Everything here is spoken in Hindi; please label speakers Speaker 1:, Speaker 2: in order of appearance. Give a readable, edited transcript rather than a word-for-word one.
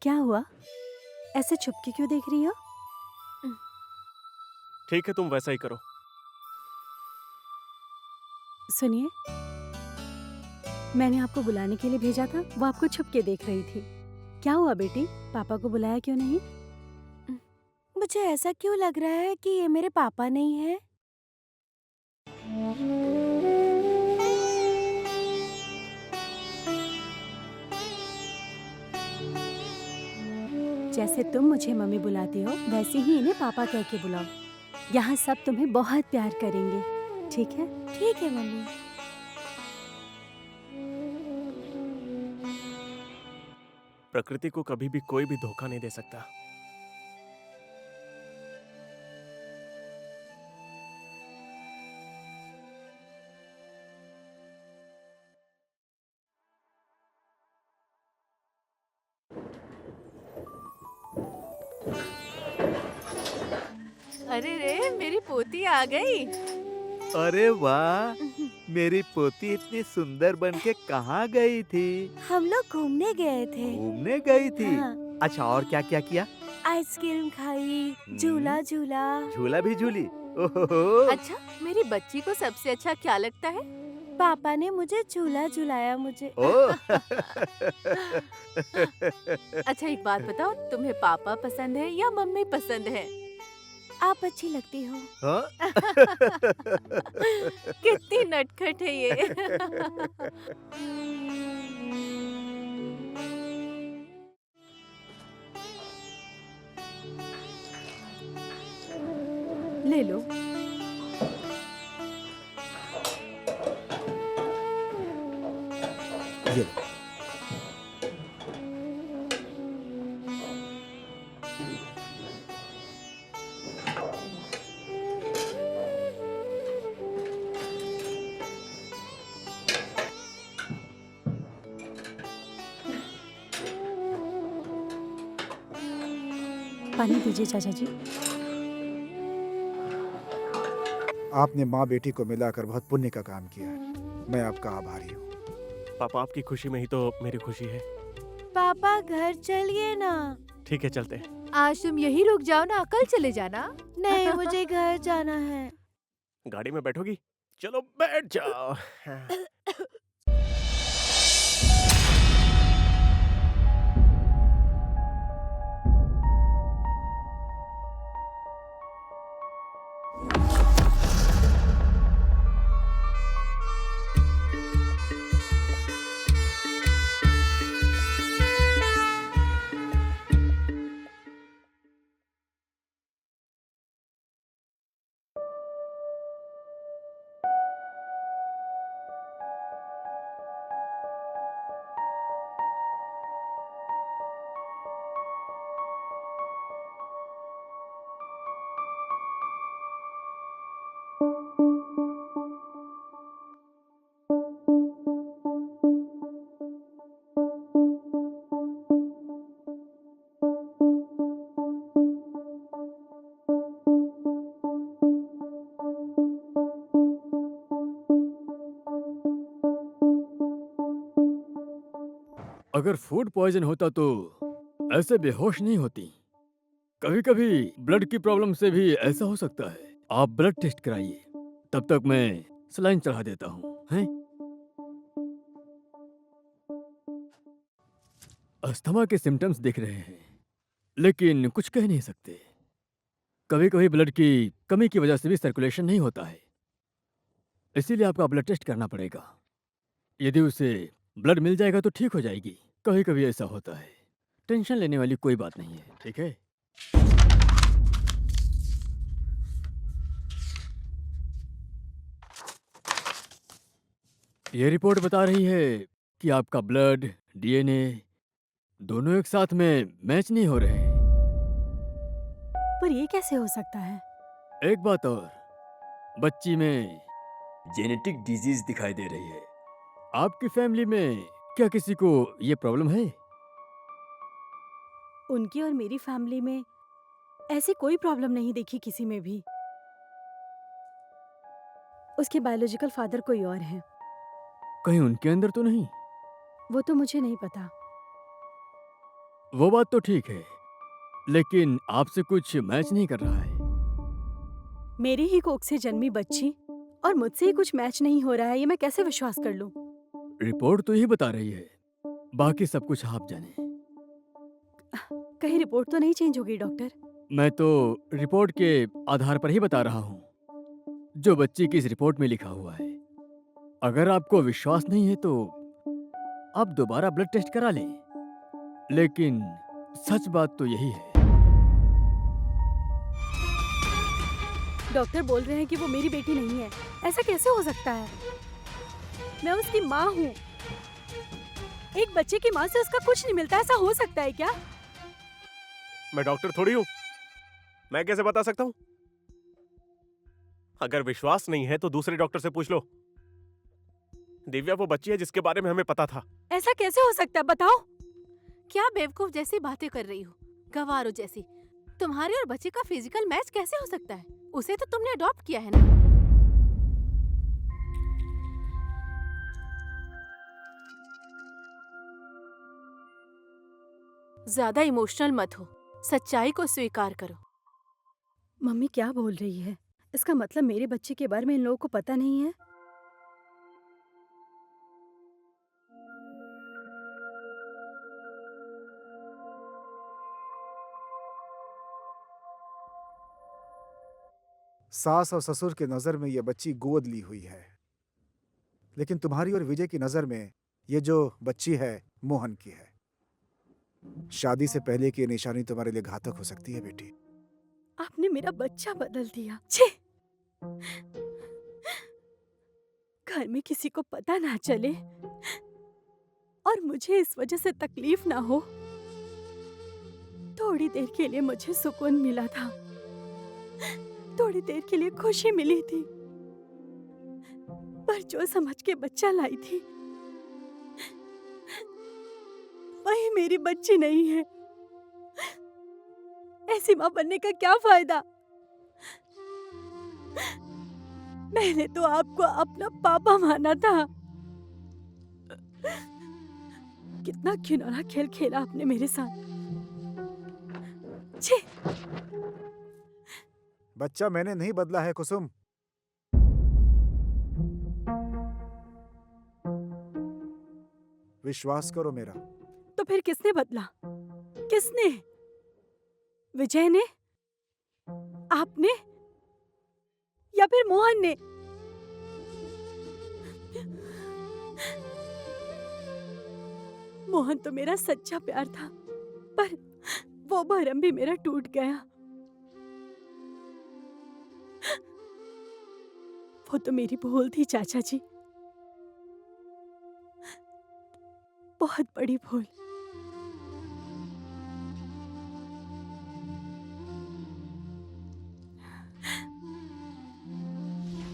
Speaker 1: क्या हुआ? ऐसे छुप के क्यों देख रही हो?
Speaker 2: ठीक है, तुम वैसा ही करो।
Speaker 1: सुनिए, मैंने आपको बुलाने के लिए भेजा था, वो आपको छुप के देख रही थी। क्या हुआ बेटी? पापा को बुलाया क्यों नहीं? मुझे ऐसा क्यों लग रहा है कि ये मेरे पापा नहीं हैं? जैसे तुम मुझे मम्मी बुलाती हो, वैसे ही इन्हें पापा कह के बुलाओ। यहाँ सब तुम्हें बहुत प्यार करेंगे, ठीक है? ठीक है मम्मी।
Speaker 2: प्रकृति को कभी भी कोई भी धोखा नहीं दे सकता।
Speaker 3: अरे रे मेरी पोती आ गई।
Speaker 4: अरे वाह! मेरी पोती इतनी सुंदर बन के कहाँ गई थी?
Speaker 1: हम लोग घूमने गए थे।
Speaker 4: घूमने गई थी?
Speaker 1: हाँ,
Speaker 4: अच्छा और क्या-क्या किया?
Speaker 1: आइसक्रीम खाई,
Speaker 4: हुँ,
Speaker 1: झूला झूला।
Speaker 4: झूला भी झूली? ओहो!
Speaker 3: अच्छा, मेरी बच्ची को सबसे अच्छा क्या लगता है?
Speaker 1: पापा ने मुझे झूला झुलाया मुझे।
Speaker 4: ओह!
Speaker 3: अच्छा एक बात बताओ, तुम्हें पापा पसंद है या मम्मी पसंद है?
Speaker 1: आप अच्छी लगती हो।
Speaker 4: हाँ?
Speaker 3: कितनी नटखट है ये।
Speaker 1: ले लो।
Speaker 4: ये लो।
Speaker 1: पानी दीजिए चाचा जी।
Speaker 5: आपने माँ बेटी को मिलाकर बहुत पुण्य का काम किया है। मैं आपका आभारी हूँ।
Speaker 2: पापा आपकी खुशी में ही तो मेरी खुशी है।
Speaker 1: पापा घर चलिए ना।
Speaker 2: ठीक है, चलते हैं।
Speaker 3: आज तुम यही रुक जाओ ना, कल चले जाना।
Speaker 1: नहीं, मुझे घर जाना है।
Speaker 2: गाड़ी में बैठोगी? चलो बैठ जाओ। हाँ।
Speaker 6: अगर फूड पॉइजन होता तो ऐसे बेहोश नहीं होती। कभी-कभी ब्लड की प्रॉब्लम से भी ऐसा हो सकता है। आप ब्लड टेस्ट कराइए, तब तक मैं सलाइन चढ़ा देता हूँ, हैं? अस्थमा के सिम्टम्स दिख रहे हैं, लेकिन कुछ कह नहीं सकते। कभी-कभी ब्लड की कमी की वजह से भी सर्कुलेशन नहीं होता है, इसीलिए आपका ब्लड टेस्ट करना पड़ेगा। यदि उसे ब्लड मिल जाएगा तो ठीक हो जाएगी। कभी-कभी ऐसा होता है। टेंशन लेने वाली कोई बात नहीं है, ठीक है? ये रिपोर्ट बता रही है कि आपका ब्लड, डीएनए दोनों एक साथ में मैच नहीं हो रहे हैं।
Speaker 1: पर ये कैसे हो सकता है?
Speaker 6: एक बात और, बच्ची में जेनेटिक डिजीज दिखाई दे रही है। आपकी फैमिली में क्या किसी को ये प्रॉब्लम है?
Speaker 1: उनकी और मेरी फैमिली में ऐसी कोई प्रॉब्लम नहीं देखी किसी में भी। उसके बायोलॉजिकल फादर कोई और हैं।
Speaker 6: कहीं उनके अंदर तो नहीं?
Speaker 1: वो तो मुझे नहीं पता।
Speaker 6: वो बात तो ठीक है, लेकिन आपसे कुछ मैच नहीं कर रहा है।
Speaker 1: मेरी ही कोख से जन्मी बच्ची और मुझसे ही कुछ मैच नहीं हो रहा है, ये मैं कैसे विश्वास कर लूं?
Speaker 6: रिपोर्ट तो यही बता रही है, बाकी सब कुछ आप जाने।
Speaker 1: कहीं रिपोर्ट तो नहीं चेंज होगी डॉक्टर?
Speaker 6: मैं तो रिपोर्ट के आधार पर ही बता रहा हूँ, जो बच्ची की इस रिपोर्ट में लिखा हुआ है। अगर आपको विश्वास नहीं है तो आप दोबारा ब्लड टेस्ट करा लें, लेकिन सच बात तो यही है।
Speaker 1: डॉक्टर बोल रहे हैं कि वो मेरी बेटी नहीं है। ऐसा कैसे हो सकता है? मैं उसकी माँ हूँ। एक बच्चे की माँ से उसका कुछ नहीं मिलता, ऐसा हो सकता है क्या?
Speaker 2: मैं डॉक्टर थोड़ी हूँ, मैं कैसे बता सकता हूँ? अगर विश्वास नहीं है तो दूसरे डॉक्टर से पूछ लो। दिव्या वो बच्ची है जिसके बारे में हमें पता था।
Speaker 1: ऐसा कैसे हो सकता है, बताओ?
Speaker 3: क्या बेवकूफ जैसी बातें कर रही हो, गवारो जैसी। तुम्हारे और बच्चे का फिजिकल मैच कैसे हो सकता है? उसे तो तुमने अडॉप्ट किया है ना। ज्यादा इमोशनल मत हो, सच्चाई को स्वीकार करो।
Speaker 1: मम्मी क्या बोल रही है? इसका मतलब मेरे बच्चे के बारे में इन लोगों को पता नहीं है?
Speaker 5: सास और ससुर की नजर में ये बच्ची गोद ली हुई है, लेकिन तुम्हारी और विजय की नजर में ये जो बच्ची है मोहन की है। शादी से पहले की ये निशानी तुम्हारे लिए घातक हो सकती है बेटी।
Speaker 1: आपने मेरा बच्चा बदल दिया। छे! घर में किसी को पता ना चले और मुझे इस वजह से तकलीफ ना हो। थोड़ी देर के लिए मुझे सुकून मिला था, थोड़ी देर के लिए खुशी मिली थी, पर जो समझ के बच्चा लाई थी वही मेरी बच्ची नहीं है। ऐसी मां बनने का क्या फायदा? मैंने तो आपको अपना पापा माना था। कितना घिनौना खेल खेला आपने मेरे साथ। छी!
Speaker 5: बच्चा मैंने नहीं बदला है कुसुम। विश्वास करो मेरा।
Speaker 1: तो फिर किसने बदला? किसने? विजय ने? आपने? या फिर मोहन ने? मोहन तो मेरा सच्चा प्यार था, पर वो भरम भी मेरा टूट गया। वो तो मेरी भूल थी चाचा जी, बहुत बड़ी भूल।